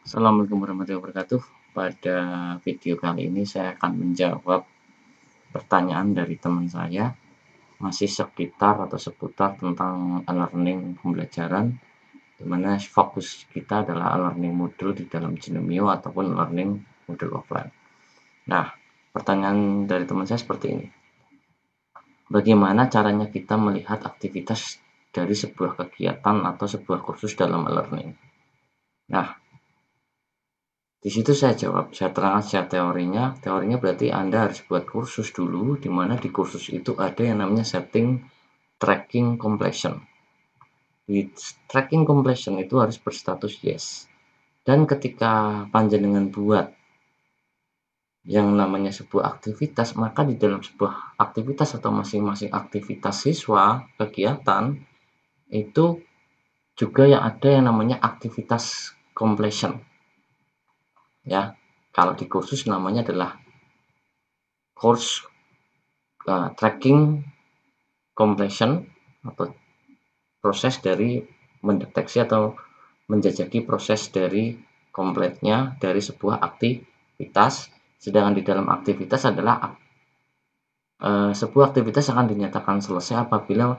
Assalamualaikum warahmatullahi wabarakatuh. Pada video kali ini saya akan menjawab pertanyaan dari teman saya, masih sekitar atau seputar tentang learning pembelajaran, di mana fokus kita adalah learning module di dalam Genomio ataupun learning module offline. Nah, pertanyaan dari teman saya seperti ini. Bagaimana caranya kita melihat aktivitas dari sebuah kegiatan atau sebuah kursus dalam learning? Nah, di situ saya jawab, saya terangkan secara teorinya. Teorinya berarti Anda harus buat kursus dulu, di mana di kursus itu ada yang namanya setting tracking completion. Di tracking completion itu harus berstatus yes. Dan ketika panjenengan buat yang namanya sebuah aktivitas, maka di dalam sebuah aktivitas atau masing-masing aktivitas siswa, kegiatan, itu juga yang ada yang namanya aktivitas completion. Ya, kalau di kursus namanya adalah course tracking completion atau proses dari mendeteksi atau menjajaki proses dari kompletnya dari sebuah aktivitas. Sedangkan di dalam aktivitas adalah sebuah aktivitas akan dinyatakan selesai apabila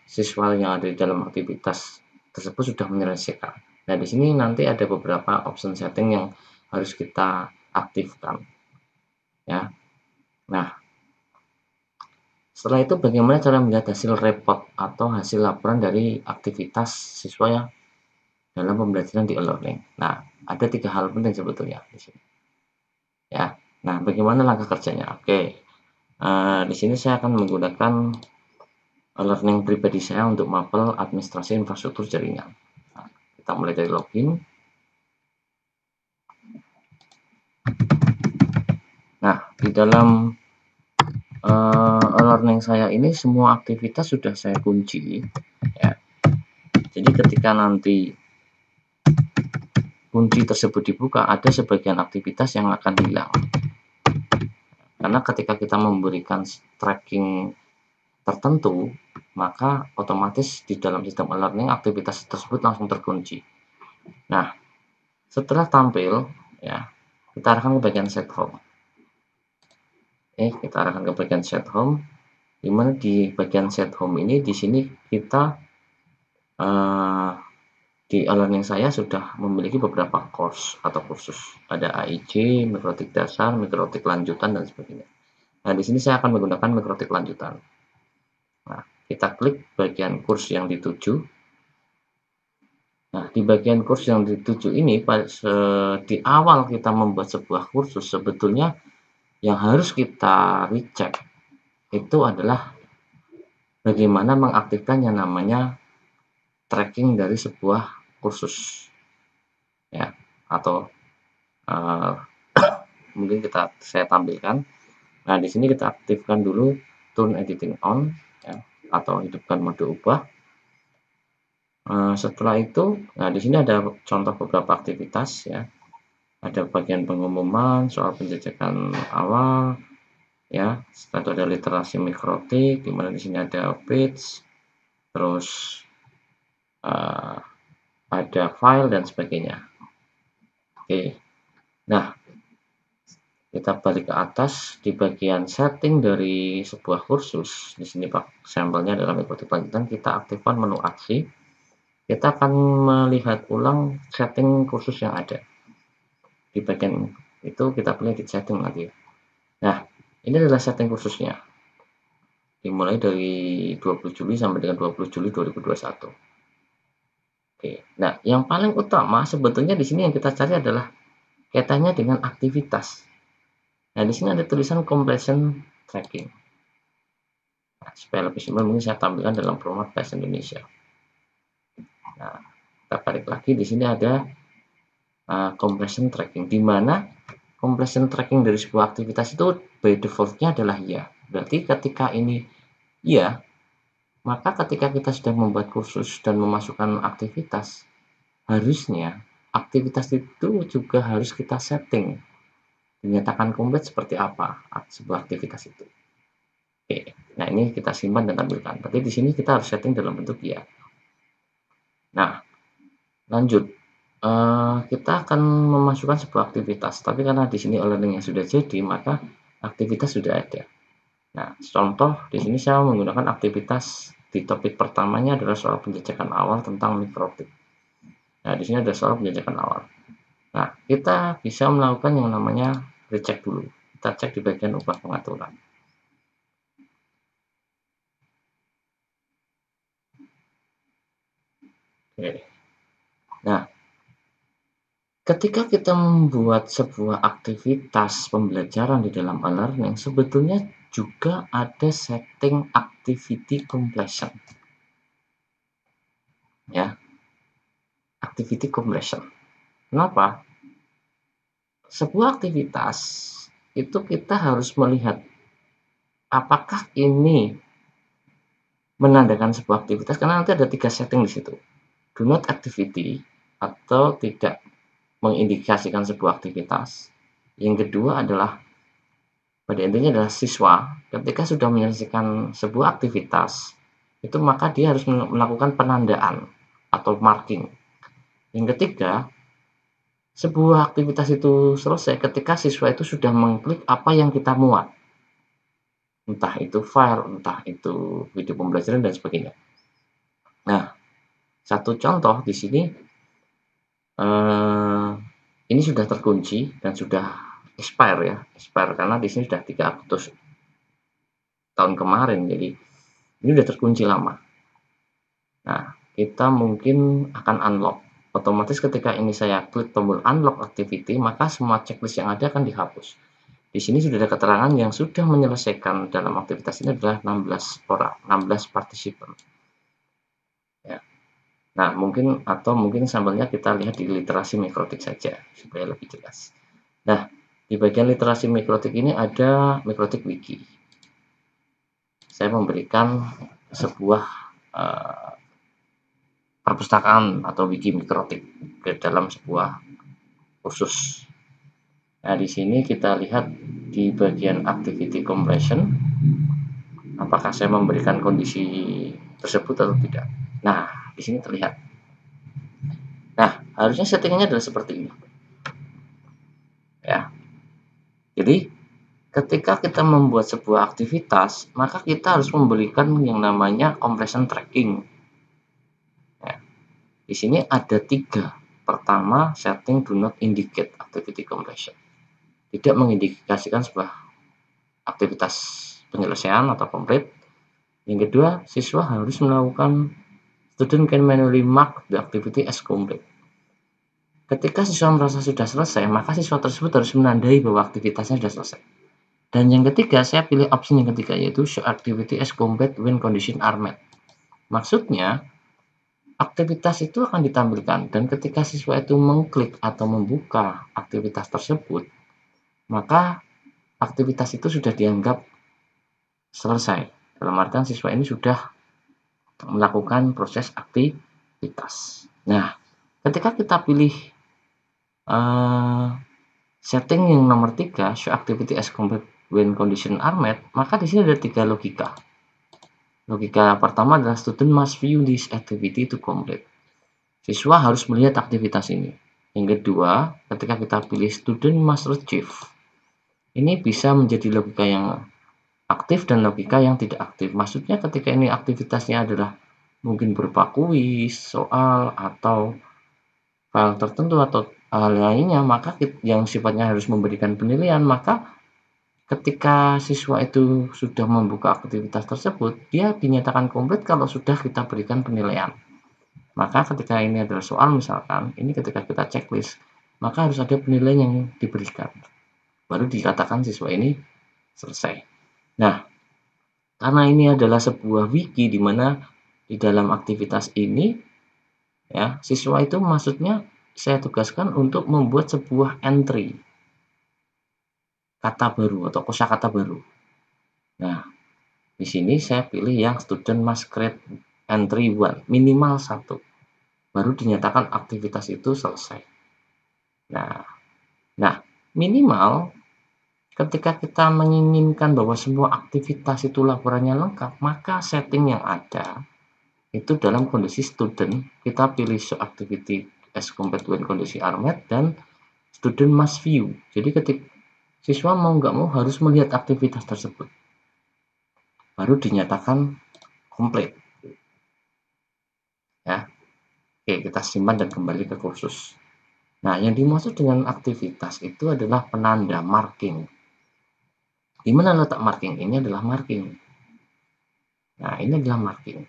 siswa yang ada di dalam aktivitas tersebut sudah menyelesaikan. Nah, di sini nanti ada beberapa option setting yang harus kita aktifkan, ya. Nah, setelah itu bagaimana cara melihat hasil report atau hasil laporan dari aktivitas siswa yang dalam pembelajaran di e-learning. Nah, ada 3 hal penting sebetulnya di sini, ya. Nah, bagaimana langkah kerjanya? Oke, di sini saya akan menggunakan e-learning pribadi saya untuk mapel administrasi infrastruktur jaringan. Nah, kita mulai dari login. Nah, di dalam e-learning saya ini semua aktivitas sudah saya kunci, ya. Jadi ketika nanti kunci tersebut dibuka, ada sebagian aktivitas yang akan hilang. Karena ketika kita memberikan tracking tertentu, maka otomatis di dalam sistem e-learning aktivitas tersebut langsung terkunci. Nah, setelah tampil, ya, kita arahkan ke bagian set home. Kita arahkan ke bagian set home, di mana di bagian set home ini di sini kita di e-learning saya sudah memiliki beberapa course atau kursus. Ada AIJ, mikrotik dasar, mikrotik lanjutan, dan sebagainya. Nah, di sini saya akan menggunakan mikrotik lanjutan. Nah, kita klik bagian kurs yang dituju. Nah, di bagian kurs yang dituju ini, di awal kita membuat sebuah kursus, sebetulnya yang harus kita recheck itu adalah bagaimana mengaktifkan yang namanya tracking dari sebuah kursus, ya, atau mungkin saya tampilkan. Nah, di sini kita aktifkan dulu turn editing on, ya, atau hidupkan mode ubah. Setelah itu, nah di sini ada contoh beberapa aktivitas, ya. Ada bagian pengumuman soal penjajakan awal, ya. Setelah itu ada literasi mikrotik, di mana di sini ada page, terus ada file dan sebagainya. Oke. Nah, kita balik ke atas di bagian setting dari sebuah kursus. Di sini Pak, sampelnya adalah mengikuti lanjutan, kita aktifkan menu aksi. Kita akan melihat ulang setting kursus yang ada. Di bagian itu kita pilih edit setting lagi. Nah, ini adalah setting kursusnya. Dimulai dari 20 Juli sampai dengan 20 Juli 2021. Oke. Nah, yang paling utama sebetulnya di sini yang kita cari adalah kaitannya dengan aktivitas. Nah, di sini ada tulisan completion tracking. Nah, supaya lebih simpel mungkin saya tampilkan dalam format bahasa Indonesia. Nah, kita balik lagi di sini ada completion tracking, di mana completion tracking dari sebuah aktivitas itu by default-nya adalah ya. Berarti ketika ini ya, maka ketika kita sudah membuat kursus dan memasukkan aktivitas, harusnya aktivitas itu juga harus kita setting, dinyatakan komplit seperti apa sebuah aktivitas itu. Oke, nah ini kita simpan dan tampilkan. Berarti di sini kita harus setting dalam bentuk ya. Nah, lanjut. kita akan memasukkan sebuah aktivitas, tapi karena di sini e-learning-nya sudah jadi, maka aktivitas sudah ada. Nah, contoh di sini saya menggunakan aktivitas di topik pertamanya adalah soal penjajakan awal tentang mikrotik. Nah, di sini ada soal penjajakan awal. Nah, kita bisa melakukan yang namanya recheck dulu. Kita cek di bagian ubah pengaturan. Oke. Nah, ketika kita membuat sebuah aktivitas pembelajaran di dalam e-learning, sebetulnya juga ada setting activity completion. Ya, activity completion. Kenapa? Sebuah aktivitas itu kita harus melihat apakah ini menandakan sebuah aktivitas, karena nanti ada 3 setting di situ. Do not activity atau tidak mengindikasikan sebuah aktivitas. Yang kedua adalah pada intinya adalah siswa ketika sudah menyelesaikan sebuah aktivitas itu maka dia harus melakukan penandaan atau marking. Yang ketiga, sebuah aktivitas itu selesai ketika siswa itu sudah mengklik apa yang kita muat. Entah itu file, entah itu video pembelajaran dan sebagainya. Nah, satu contoh di sini ini sudah terkunci dan sudah expire karena di sini sudah 3 Agustus tahun kemarin, jadi ini sudah terkunci lama. Nah, kita mungkin akan unlock. Otomatis ketika ini saya klik tombol unlock activity, maka semua checklist yang ada akan dihapus. Di sini sudah ada keterangan yang sudah menyelesaikan dalam aktivitas ini adalah 16 orang, 16 partisipan. Ya. Nah, mungkin sampelnya kita lihat di literasi mikrotik saja supaya lebih jelas. Nah, di bagian literasi mikrotik ini ada mikrotik wiki. Saya memberikan sebuah perpustakaan atau wiki mikrotik ke dalam sebuah kursus. Nah, di sini kita lihat di bagian activity completion, apakah saya memberikan kondisi tersebut atau tidak. Nah, di sini terlihat. Nah, harusnya settingnya adalah seperti ini. Ya. Jadi, ketika kita membuat sebuah aktivitas, maka kita harus memberikan yang namanya completion tracking. Ya. Di sini ada 3. Pertama, setting do not indicate activity completion. Tidak mengindikasikan sebuah aktivitas penyelesaian atau complete. Yang kedua, siswa harus melakukan student can manually mark the activity as complete. Ketika siswa merasa sudah selesai, maka siswa tersebut harus menandai bahwa aktivitasnya sudah selesai. Dan yang ketiga, saya pilih opsi yang ketiga, yaitu show activity as complete when condition are met. Maksudnya, aktivitas itu akan ditampilkan, dan ketika siswa itu mengklik atau membuka aktivitas tersebut, maka aktivitas itu sudah dianggap selesai. Dalam artian siswa ini sudah melakukan proses aktivitas. Nah, ketika kita pilih setting yang nomor 3, show activity as complete when condition are met, maka di sini ada 3 logika. Logika pertama adalah student must view this activity to complete. Siswa harus melihat aktivitas ini. Yang kedua, ketika kita pilih student must retrieve, ini bisa menjadi logika yang aktif dan logika yang tidak aktif. Maksudnya ketika ini aktivitasnya adalah mungkin berupa kuis, soal, atau file tertentu atau hal lainnya, maka yang sifatnya harus memberikan penilaian, maka ketika siswa itu sudah membuka aktivitas tersebut, dia dinyatakan komplit kalau sudah kita berikan penilaian. Maka ketika ini adalah soal misalkan, ini ketika kita checklist, maka harus ada penilaian yang diberikan. Baru dikatakan siswa ini selesai. Nah, karena ini adalah sebuah wiki di mana di dalam aktivitas ini, ya, siswa itu maksudnya saya tugaskan untuk membuat sebuah entry kata baru atau kosakata baru. Nah, di sini saya pilih yang student must create entry 1, minimal 1. Baru dinyatakan aktivitas itu selesai. Nah, minimal ketika kita menginginkan bahwa semua aktivitas itu laporannya lengkap, maka setting yang ada itu dalam kondisi student kita pilih show activity as compared when conditions are met, dan student must view. Jadi ketika siswa mau nggak mau harus melihat aktivitas tersebut, baru dinyatakan komplit. Ya, oke, kita simpan dan kembali ke kursus. Nah, yang dimaksud dengan aktivitas itu adalah penanda, marking. Di mana letak marking? Ini adalah marking. Nah, ini adalah marking.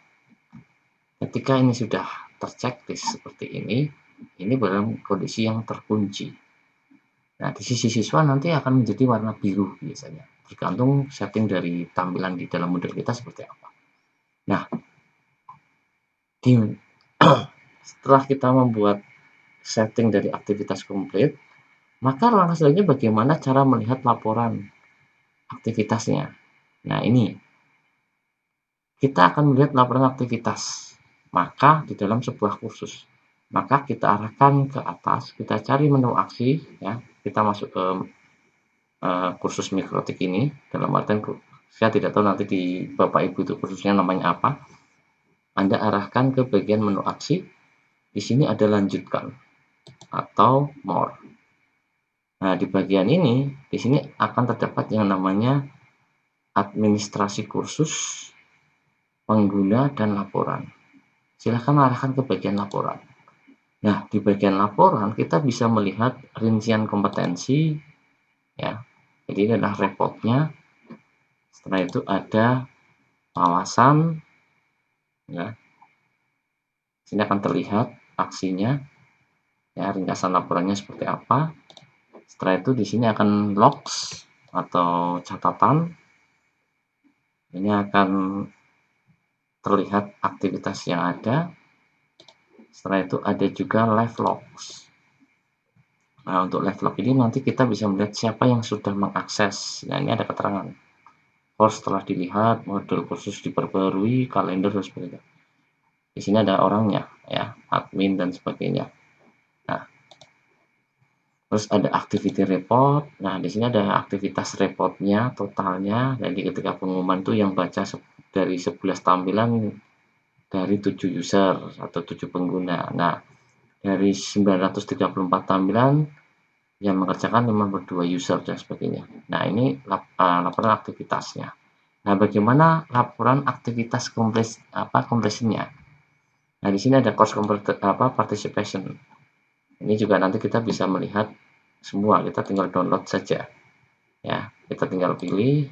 Ketika ini sudah terchecklist seperti ini dalam kondisi yang terkunci. Nah, di sisi siswa nanti akan menjadi warna biru biasanya, tergantung setting dari tampilan di dalam model kita seperti apa. Nah, setelah kita membuat setting dari aktivitas komplit, maka langkah selanjutnya bagaimana cara melihat laporan aktivitasnya. Nah, ini kita akan melihat laporan aktivitas. Maka di dalam sebuah kursus, maka kita arahkan ke atas, kita cari menu aksi, ya. Kita masuk ke kursus mikrotik ini, dalam artian saya tidak tahu nanti di Bapak Ibu itu kursusnya namanya apa. Anda arahkan ke bagian menu aksi. Di sini ada lanjutkan atau more. Nah, di bagian ini, di sini akan terdapat yang namanya administrasi kursus, pengguna, dan laporan. Silahkan arahkan ke bagian laporan. Nah, di bagian laporan kita bisa melihat rincian kompetensi, ya. Jadi ini adalah reportnya. Setelah itu ada pengawasan, ya. Sini akan terlihat aksinya, ya, ringkasan laporannya seperti apa. Setelah itu di sini akan logs atau catatan. Ini akan terlihat aktivitas yang ada. Setelah itu ada juga live logs. Nah, untuk live log ini nanti kita bisa melihat siapa yang sudah mengakses. Nah, ini ada keterangan. Course telah dilihat, modul kursus diperbarui, kalender dan sebagainya. Di sini ada orangnya, ya, admin dan sebagainya. Nah, terus ada activity report. Nah, di sini ada aktivitas reportnya, totalnya. Jadi ketika pengumuman itu yang baca dari 11 tampilan dari 7 user atau 7 pengguna. Nah, dari 934 tampilan yang mengerjakan 52 user dan sebagainya. Nah, ini laporan aktivitasnya. Nah, bagaimana laporan aktivitas completionnya? Nah, di sini ada course participation. Ini juga nanti kita bisa melihat semua, kita tinggal download saja. Ya, kita tinggal pilih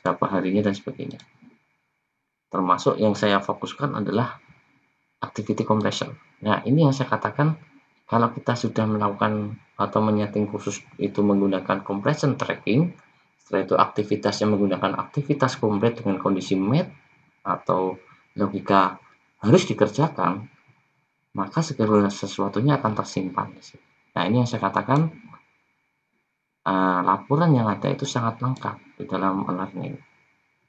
berapa harinya dan sebagainya. Termasuk yang saya fokuskan adalah activity completion. Nah, ini yang saya katakan, kalau kita sudah melakukan atau menyeting kursus itu menggunakan completion tracking, setelah itu aktivitasnya menggunakan aktivitas komplit dengan kondisi met atau logika harus dikerjakan, maka segala sesuatunya akan tersimpan. Nah, ini yang saya katakan, laporan yang ada itu sangat lengkap di dalam learning,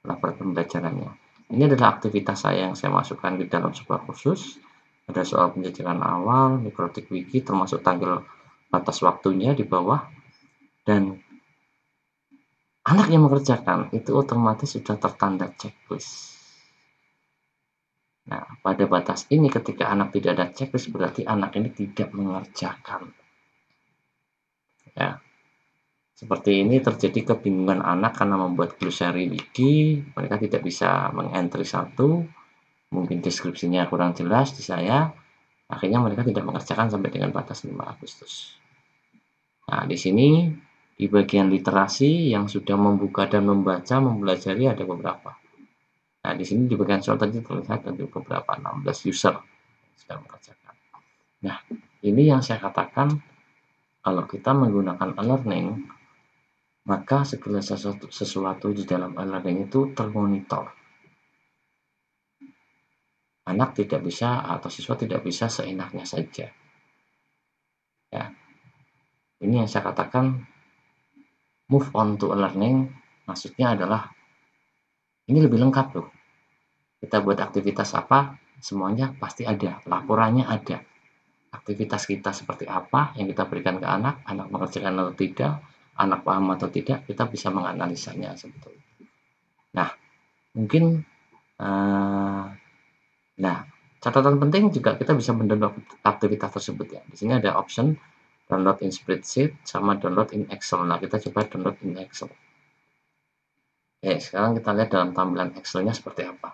laporan pembelajarannya. Ini adalah aktivitas saya yang saya masukkan di dalam sebuah kursus. Ada soal penjajaran awal, mikrotik wiki, termasuk tanggal batas waktunya di bawah, dan anak yang mengerjakan itu otomatis sudah tertanda checklist. Nah, pada batas ini ketika anak tidak ada checklist berarti anak ini tidak mengerjakan. Ya. Seperti ini terjadi kebingungan anak karena membuat glossary wiki, mereka tidak bisa mengentry satu, mungkin deskripsinya kurang jelas di saya, akhirnya mereka tidak mengerjakan sampai dengan batas 5 Agustus. Nah, di sini di bagian literasi yang sudah membuka dan membaca, mempelajari ada beberapa. Nah, di sini di bagian soal tadi terlihat ada beberapa 16 user sudah mengerjakan. Nah, ini yang saya katakan, kalau kita menggunakan e-learning, maka segala sesuatu di dalam e-learning itu termonitor. Anak tidak bisa atau siswa tidak bisa seenaknya saja. Ya. Ini yang saya katakan move on to e-learning, maksudnya adalah ini lebih lengkap loh. Kita buat aktivitas apa, semuanya pasti ada, laporannya ada. Aktivitas kita seperti apa yang kita berikan ke anak mengerjakan atau tidak, anak paham atau tidak, kita bisa menganalisanya sebetulnya. Nah, mungkin nah, Catatan penting juga kita bisa mendownload aktivitas tersebut ya. Di sini ada option download in spreadsheet sama download in Excel. Nah, kita coba download in Excel. Oke, sekarang kita lihat dalam tampilan Excel-nya seperti apa.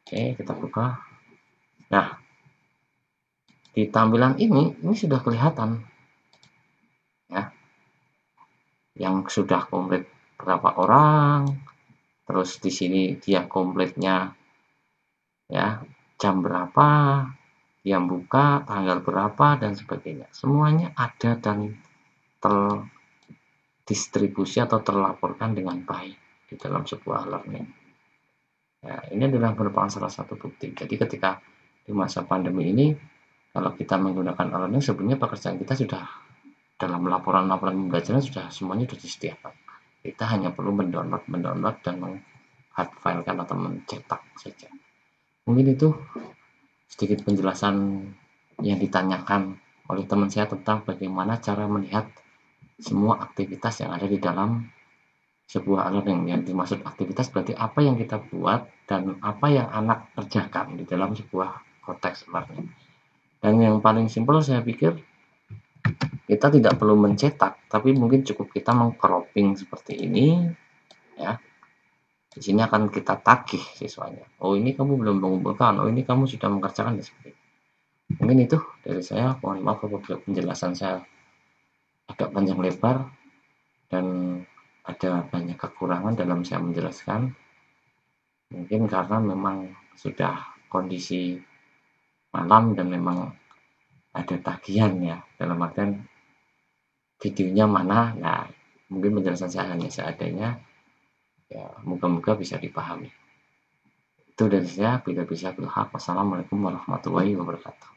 Oke, kita buka. Nah, di tampilan ini sudah kelihatan ya, yang sudah komplit berapa orang, terus di sini dia komplitnya ya, jam berapa, yang buka, tanggal berapa, dan sebagainya. Semuanya ada dan terdistribusi atau terlaporkan dengan baik di dalam sebuah learning. Nah, ini adalah merupakan salah satu bukti. Jadi ketika di masa pandemi ini, kalau kita menggunakan e-learning, sebenarnya pekerjaan kita sudah dalam laporan-laporan pembelajaran sudah semuanya sudah disediakan. Kita hanya perlu mendownload dan meng-hard-filekan atau mencetak saja. Mungkin itu sedikit penjelasan yang ditanyakan oleh teman saya tentang bagaimana cara melihat semua aktivitas yang ada di dalam sebuah e-learning. Yang dimaksud aktivitas berarti apa yang kita buat dan apa yang anak kerjakan di dalam sebuah konteks learning. Dan yang paling simpel saya pikir kita tidak perlu mencetak, tapi mungkin cukup kita meng-cropping seperti ini ya. Di sini akan kita tagih siswanya. Oh, ini kamu belum mengumpulkan. Oh, ini kamu sudah mengerjakan dan sebagainya. Mungkin itu dari saya. Mohon maaf apabila penjelasan saya agak panjang lebar dan ada banyak kekurangan dalam saya menjelaskan. Mungkin karena memang sudah kondisi malam dan memang ada tagihan ya, dalam artian videonya mana. Nah, mungkin penjelasan saya hanya seadanya. Ya, moga-moga bisa dipahami. Itu dari saya. Bila bisa bilhaq. Wassalamualaikum warahmatullahi wabarakatuh.